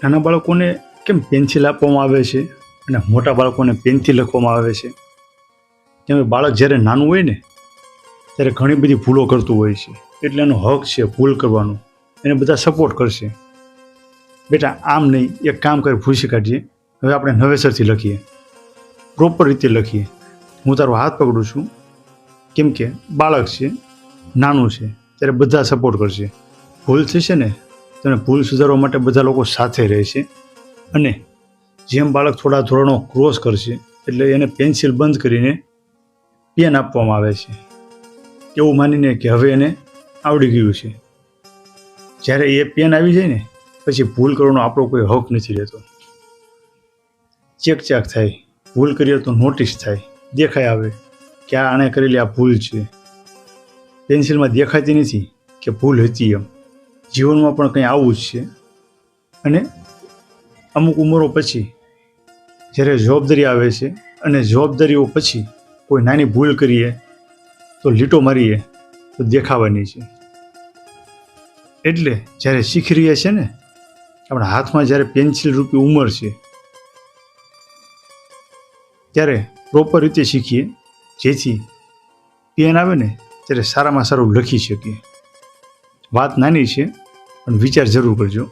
નાના બાળકોને કેમ પેન્સિલ આપવામાં આવે છે અને મોટા બાળકોને પેનથી લખવામાં આવે છે? કેમ કે બાળક જ્યારે નાનું હોય ને ત્યારે ઘણી બધી ભૂલો કરતું હોય છે, એટલે એનો હક છે ભૂલ કરવાનો. એને બધા સપોર્ટ કરશે. બેટા આમ નહીં, એક કામ કરી ભૂસી કાઢીએ, હવે આપણે નવેસરથી લખીએ, પ્રોપર રીતે લખીએ. હું તારો હાથ પકડું છું, કેમ કે બાળક છે, નાનું છે, ત્યારે બધા સપોર્ટ કરશે. ભૂલ થશે ને તો ભૂલ સુધારવા માટે બધા લોકો સાથે રહેશે. અને જેમ બાળક થોડા ધોરણો ક્રોસ કરશે એટલે એને પેન્સિલ બંધ કરીને પેન આપવામાં આવે છે, એવું માનીને કે હવે એને આવડી ગયું છે. જ્યારે એ પેન આવી જાય ને પછી ભૂલ કરવાનો આપણો કોઈ હક નથી રહેતો. ચેકચાક થાય, ભૂલ કરીએ તો નોટિસ થાય, દેખાય આવે કે આણે કરેલી આ ભૂલ છે. પેન્સિલમાં દેખાતી નથી કે ભૂલ હતી એમ. જીવનમાં પણ કંઈ આવું જ છે. અને અમુક ઉંમરો પછી જ્યારે જવાબદારી આવે છે અને જવાબદારીઓ પછી કોઈ નાની ભૂલ કરીએ તો લીટો મારીએ તો દેખાવાની છે. એટલે જ્યારે શીખી રહ્યા છે ને, આપણા હાથમાં જ્યારે પેન્સિલ રૂપી ઉંમર છે, ત્યારે પ્રોપર રીતે શીખીએ, જેથી પેન આવે ને ત્યારે સારામાં સારું લખી શકીએ. વાત નાની છે પણ વિચાર જરૂર કરજો.